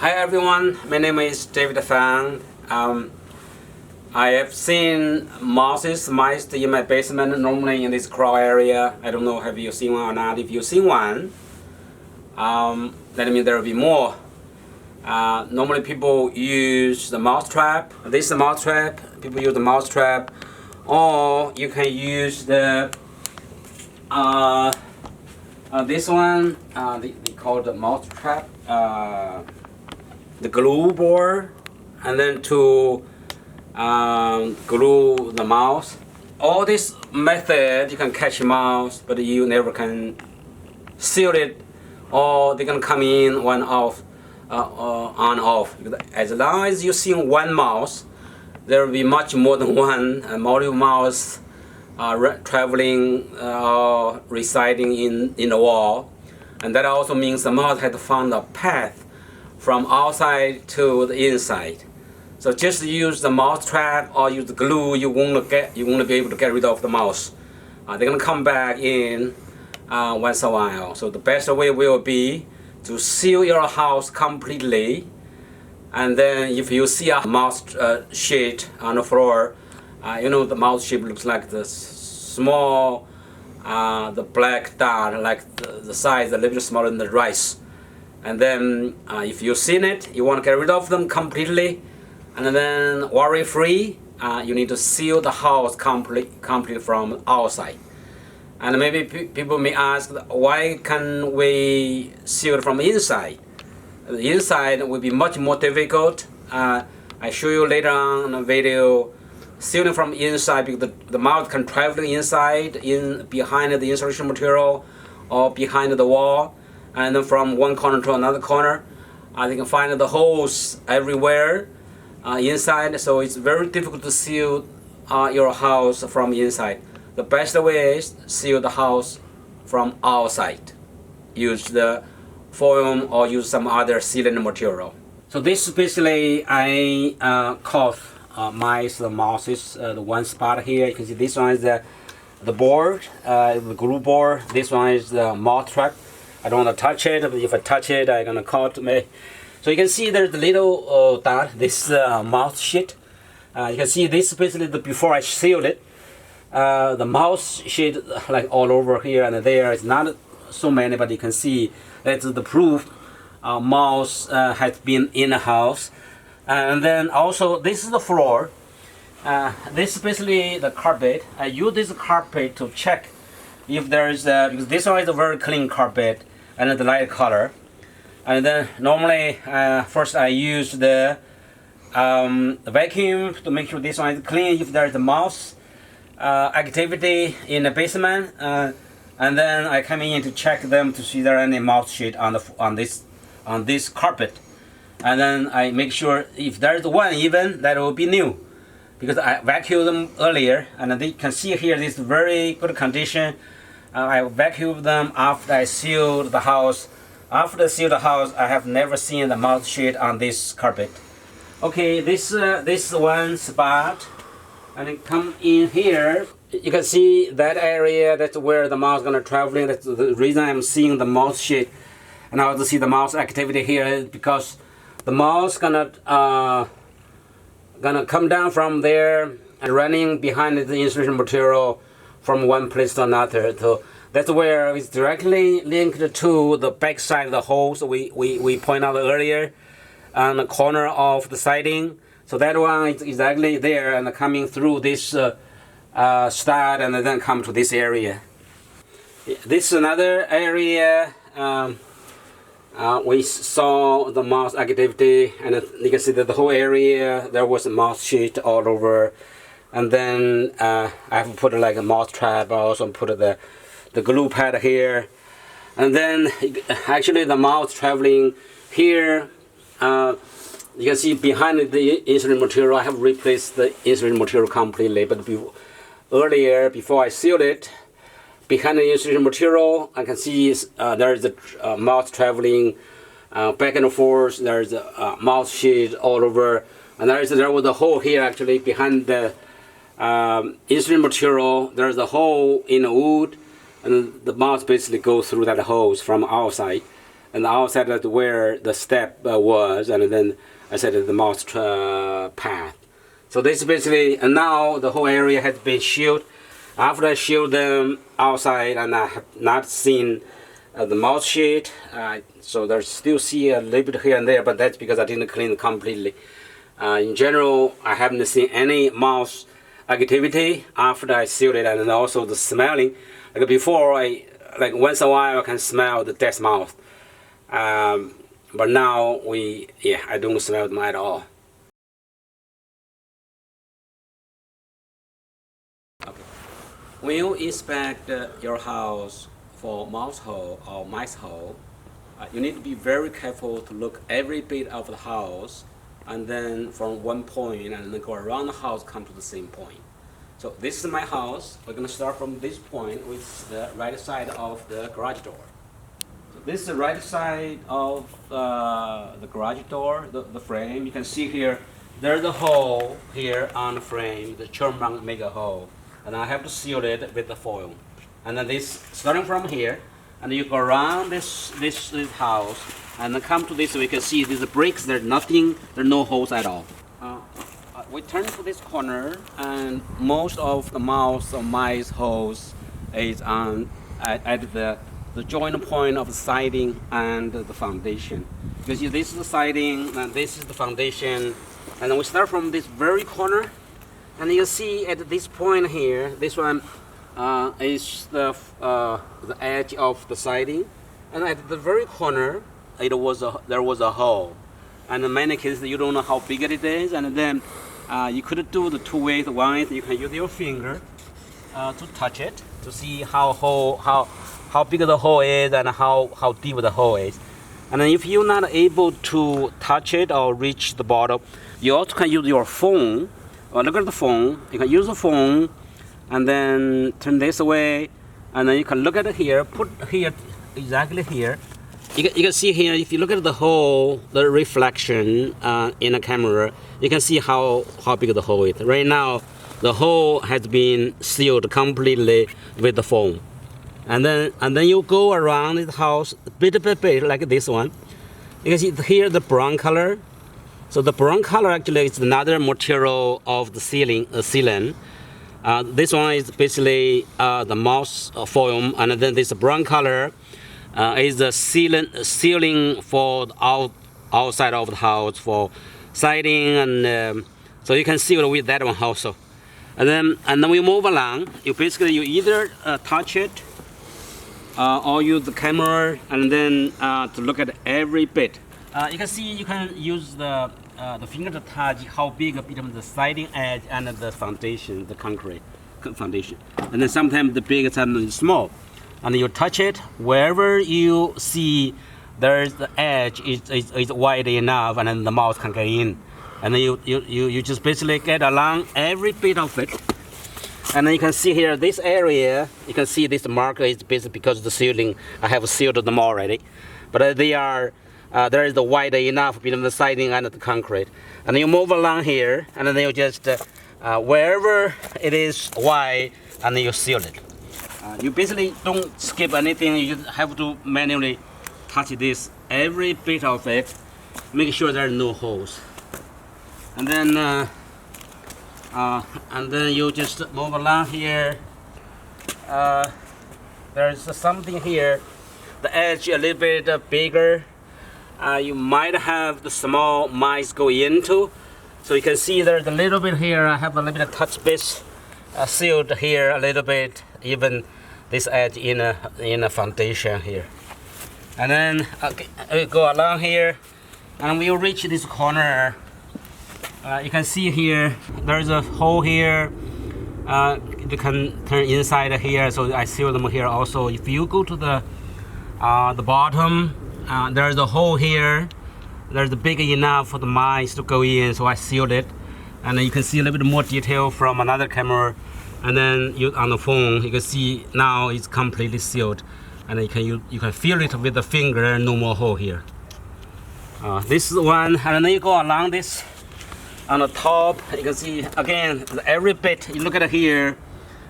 Hi everyone, my name is David Fang. I have seen mice in my basement, normally in this crawl area. I don't know have you seen one or not. If you've seen one, that means there will be more. Normally people use the mouse trap. This is the mouse trap. People use the mouse trap, or you can use the this one. They call it the mouse trap. The glue board, and then to glue the mouse. All this method you can catch mouse, but you never can seal it, or they can come in one off, on off. As long as you see one mouse, there will be much more than one multiple mouse traveling or residing in the wall, and that also means the mouse had found a path from outside to the inside. So just use the mouse trap or use the glue, you won't be able to get rid of the mouse. They're gonna come back in once a while. So the best way will be to seal your house completely. And then if you see a mouse sheet on the floor, the mouse sheet looks like the small, the black dot, like the size a little bit smaller than the rice. And then if you've seen it, you want to get rid of them completely, and then worry-free, you need to seal the house completely from outside. And maybe people may ask, why can we seal it from inside? The inside will be much more difficult. I show you later on in the video, sealing from inside, because the mouse can travel inside, behind the insulation material or behind the wall. And then from one corner to another corner, they can find the holes everywhere inside. So it's very difficult to seal your house from inside. The best way is seal the house from outside. Use the foam or use some other sealant material. So this basically I caught the mouses. The one spot here, you can see this one is the board, the glue board. This one is the mouse trap. I don't want to touch it, but if I touch it, I'm gonna cut me. So you can see there's a little dot, this mouse sheet. You can see this basically before I sealed it. The mouse sheet like all over here and there. It's not so many, but you can see that's the proof mouse has been in the house. And then also this is the floor. This is basically the carpet. I use this carpet to check if there is because this one is a very clean carpet and the light color. And then normally first I use the vacuum to make sure this one is clean if there is a mouse activity in the basement, and then I come in to check them to see if there are any mouse shit on this carpet, and then I make sure if there is one even that will be new, because I vacuumed them earlier, and they can see here this very good condition. I vacuumed them after I sealed the house. After I sealed the house, I have never seen the mouse shit on this carpet. Okay, this one spot, and it come in here. You can see that area. That's where the mouse gonna traveling. That's the reason I'm seeing the mouse shit, and I also see the mouse activity here because the mouse gonna come down from there and running behind the insulation material from one place to another. So that's where it's directly linked to the back side of the hole. So we point out earlier on the corner of the siding. So that one is exactly there and coming through this stud and then come to this area. This is another area we saw the mouse activity, and you can see that the whole area there was a mouse sheet all over. And then I have put like a mouse trap. I also put the glue pad here, and then actually the mouse traveling here. You can see behind the insulation material, I have replaced the insulation material completely. But earlier, before I sealed it, behind the insulation material, I can see there is a mouse traveling back and forth. There is a mouse sheet all over, and there was a hole here actually behind the insulation material. There's a hole in the wood, and the mouse basically goes through that hose from outside. and outside of where the step was, and then I said the mouse path. So this basically, and now the whole area has been shielded. After I shield them outside, and I have not seen the mouse sheet, so there's still see a little bit here and there, but that's because I didn't clean it completely. In general, I haven't seen any mouse activity after I sealed it, and then also the smelling. Like before, like once in a while I can smell the dead mouse, but now I don't smell them at all. Okay. When you inspect your house for mouse hole or mice hole, you need to be very careful to look every bit of the house, and then from one point and then go around the house, come to the same point. So this is my house. We're going to start from this point with the right side of the garage door. So this is the right side of the garage door, the frame. You can see here, there's a hole here on the frame, the Churmang mega hole. And I have to seal it with the foil. And then this, starting from here, and you go around this house, and then come to this, we can see these bricks, there's nothing, there's no holes at all. We turn to this corner, and most of the mouse or mice holes is at the joint point of the siding and the foundation. Because this is the siding, and this is the foundation, and then we start from this very corner, and you see at this point here, this one is the edge of the siding, and at the very corner, there was a hole. And in many cases, you don't know how big it is, and then you could do the two ways. One is you can use your finger to touch it to see how big the hole is and how deep the hole is. And then if you're not able to touch it or reach the bottom, you also can use your phone. Look at the phone. You can use the phone and then turn this away, and then you can look at it here. Put here, exactly here. You can see here, if you look at the hole, the reflection in a camera, you can see how big the hole is. Right now, the hole has been sealed completely with the foam. And then you go around the house bit by bit, like this one. You can see here the brown color. So the brown color actually is another material of the sealant. This one is basically the mouse foam, and then this brown color is the sealing for the outside of the house for siding, and so you can seal with that one also. And then we move along. You either touch it or use the camera, and then to look at every bit. You can see you can use the finger to touch how big between the siding edge and the foundation, the concrete foundation. And then sometimes the big, sometimes the small. And you touch it wherever you see there's the edge is wide enough, and then the mouse can get in. And then you just basically get along every bit of it. And then you can see here this area, you can see this marker is basically because of the sealing. I have sealed them already, but they are there is the wide enough between the siding and the concrete. And then you move along here, and then you just wherever it is wide, and then you seal it. You basically don't skip anything. You just have to manually touch this every bit of it, make sure there are no holes. And then you just move along here. There's something here, the edge a little bit bigger. You might have the small mice go into. So you can see there's a little bit here. I have a little bit of touch base sealed here a little bit, even this edge in a foundation here. And then we go along here, and we reach this corner. You can see here there's a hole here. You can turn inside here, so I seal them here also. If you go to the bottom, there's a hole here. There's big enough for the mice to go in, so I sealed it. And then you can see a little bit more detail from another camera. And then on the phone, you can see now it's completely sealed. And you can feel it with the finger, no more hole here. This is one, and then you go along this. On the top, you can see again every bit. You look at it here,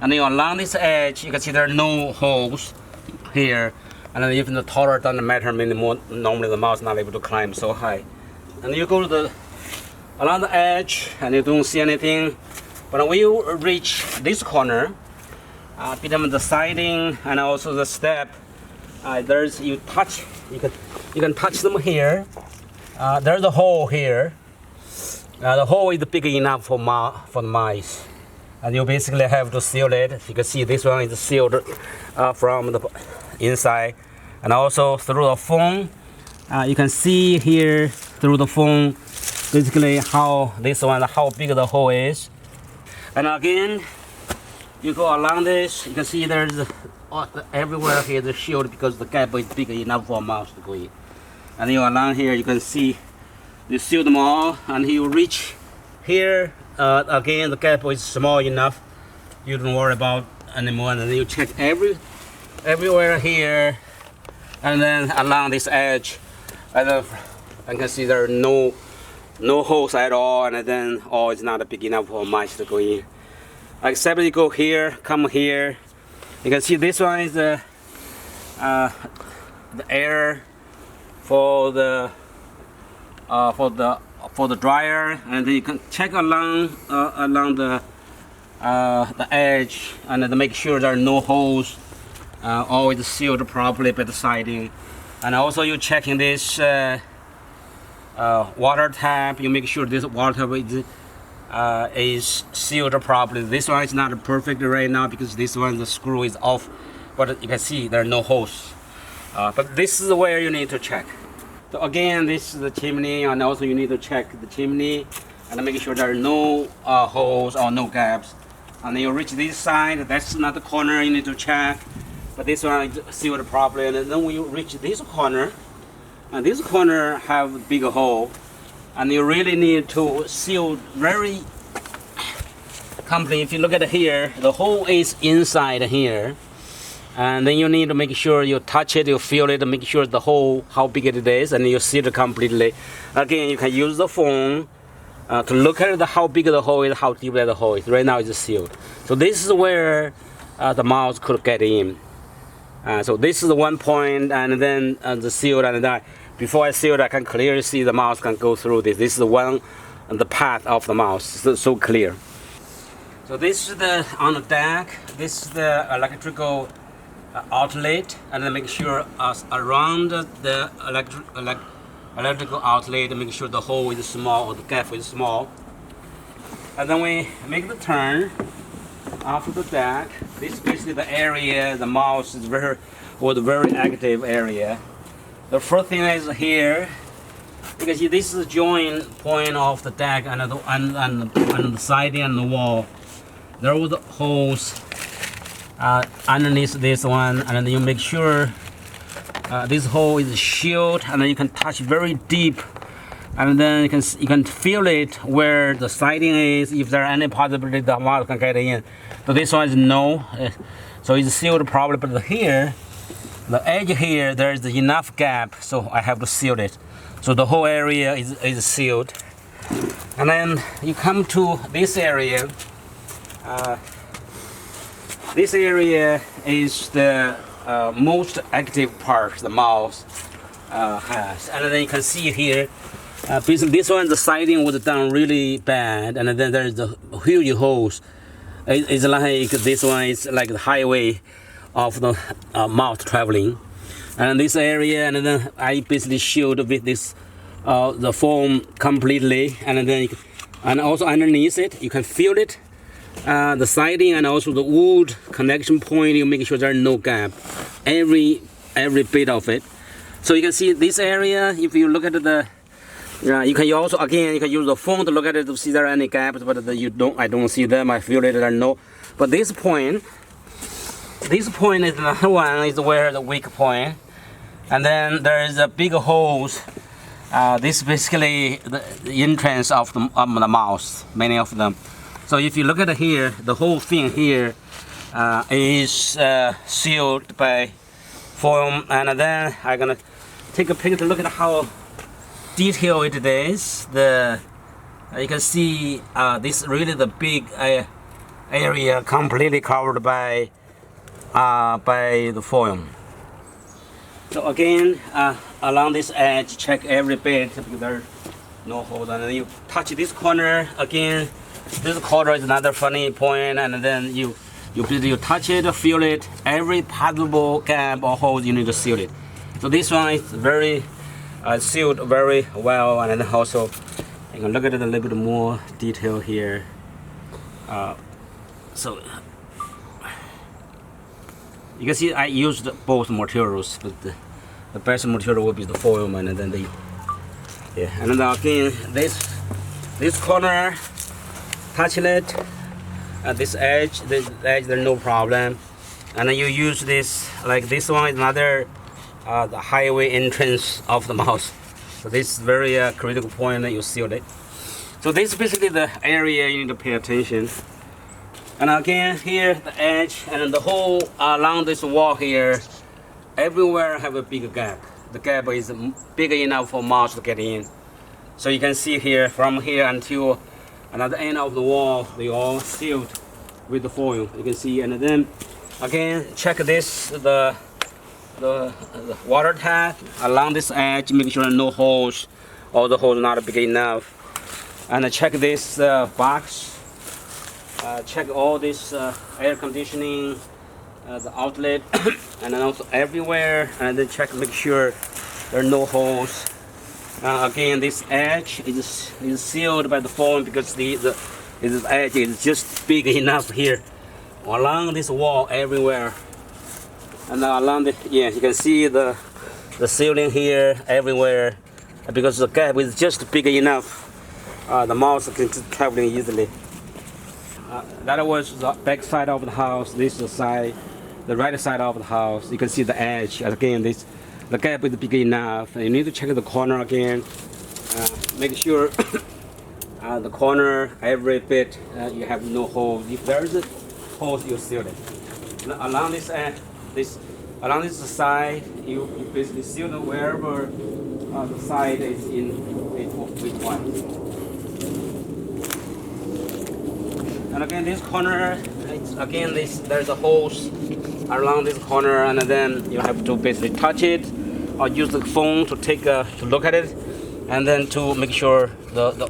and then along this edge, you can see there are no holes here. And then even the taller doesn't matter anymore. Normally the mouse not able to climb so high. And you go to the along the edge and you don't see anything. But when you reach this corner, between the siding and also the step, there's you can touch them here. There's a hole here. The hole is big enough for the mice, and you basically have to seal it. You can see this one is sealed from the inside, and also through the foam. You can see here through the foam, basically how big the hole is. And again, you go along this. You can see there's everywhere here the shield because the gap is big enough for a mouse to go in. And you along here, you can see you seal them all, and you reach here. Again, the gap is small enough. You don't worry about anymore. And then you check everywhere here, and then along this edge, and then you can see there are no holes at all. And then it's not big enough for mice to go in. Except you go here, come here. You can see this one is the air for the dryer, and then you can check along the edge and then make sure there are no holes. Always sealed properly by the siding, and also you checking this water tap. You make sure this water is sealed properly. This one is not perfect right now because this one the screw is off, but you can see there are no holes. But this is where you need to check. So again, this is the chimney, and also you need to check the chimney and make sure there are no holes or no gaps. And then you reach this side, that's not the corner you need to check, but this one is sealed properly. And then when you reach this corner, and this corner have a big hole, and you really need to seal very completely. If you look at here, the hole is inside here. And then you need to make sure you touch it, you feel it, make sure the hole, how big it is, and you seal it completely. Again, you can use the phone to look at how big the hole is, how deep the hole is. Right now it's sealed. So this is where the mouse could get in. So this is the one point, and then the seal, and then before I seal it, I can clearly see the mouse can go through this. This is the path of the mouse, so clear. So this is on the deck. This is the electrical outlet, and then make sure around the electrical outlet, make sure the hole is small or the gap is small. And then we make the turn after the deck. This is basically the area the mouse is very active area. The first thing is here, because this is the joint point of the deck and the siding and the wall. There are the holes underneath this one, and then you make sure this hole is sealed, and then you can touch very deep, and then you can feel it where the siding is. If there are any possibility the mouse can get in, but this one is no, so it's sealed properly. But here, the edge here, there is enough gap, so I have to seal it. So the whole area is sealed, and then you come to this area. This area is the most active part the mouse has, and then you can see here. Basically, this one the siding was done really bad, and then there's the huge holes. It's like this one is like the highway of the mouse traveling, and this area, and then I basically shielded with this the foam completely, and then and also underneath it you can feel it. The siding and also the wood connection point, you make sure there are no gap, every bit of it. So you can see this area. If you look at the, you can also you can use the phone to look at it to see there are any gaps, but I don't see them. I feel it there are no. But this point is another one is where the weak point, and then there is a big holes. This is basically the entrance of the mouse, many of them. So if you look at it here, the whole thing here is sealed by foam, and then I'm gonna take a picture to look at how detailed it is. You can see this really the big area completely covered by the foam. So again, along this edge, check every bit because there's no hole. And then you touch this corner again. This corner is another funny point, and then you touch it, feel it. Every possible gap or hole you need to seal it. So this one is very sealed very well, and then also you can look at it a little bit more detail here. So you can see I used both materials, but the best material will be the foam, and then and then again this corner, touching it, this edge, there's no problem, and then you use this like this one is another the highway entrance of the mouse. So this is very critical point that you seal it. So this is basically the area you need to pay attention. And again, here the edge and the whole along this wall here, everywhere have a big gap. The gap is big enough for mouse to get in. So you can see here, from here until another end of the wall, they all sealed with the foil. You can see, and then again, check this the water tap along this edge, make sure no holes, all the holes not big enough. And check this box. Check all this air conditioning, the outlet, and then also everywhere, and then check, make sure there are no holes. Again, this edge is sealed by the foam because this edge is just big enough here along this wall everywhere. And along the you can see the sealing here everywhere because the gap is just big enough. The mouse can travel easily. That was the back side of the house. This is the side, the right side of the house. You can see the edge. Again, the gap is big enough. You need to check the corner again. Make sure the corner, every bit, you have no holes. If there is a hole, you seal it. Along this edge, along this side, you basically seal it wherever the side is in with white. And again, this corner, there's a holes along this corner, and then you have to basically touch it or use the phone to to look at it, and then to make sure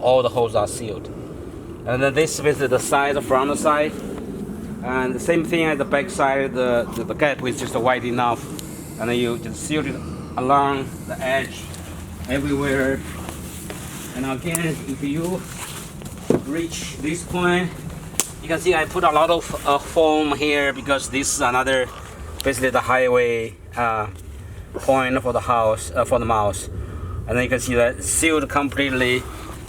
all the holes are sealed. And then this is the side, from the side, and the same thing as the back side. The gap is just wide enough, and then you just seal it along the edge everywhere. And again, if you reach this point, you can see I put a lot of foam here because this is another, basically the highway point for the house, for the mouse. And then you can see that sealed completely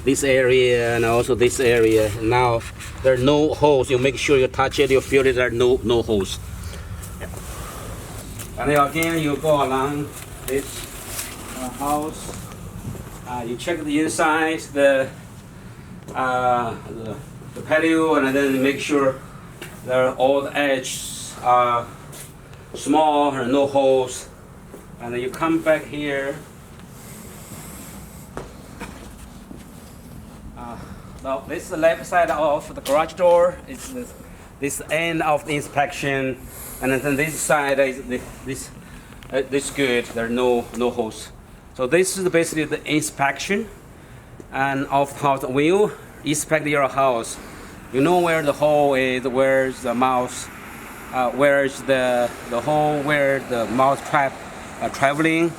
this area and also this area. Now there are no holes. You make sure you touch it, you feel it, there are no holes. And then again, you go along this house. You check the inside, the patio, and then make sure that all the edges are small and no holes. And then you come back here. Now this is the left side of the garage door. It's this end of the inspection, and then this side is this good. There are no holes. So this is basically the inspection and of house. When you inspect your house, you know where the hole is, where's the mouse, where's the hole, where the mouse trap traveling,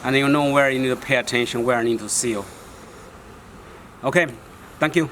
and you know where you need to pay attention, where you need to seal. Okay, thank you.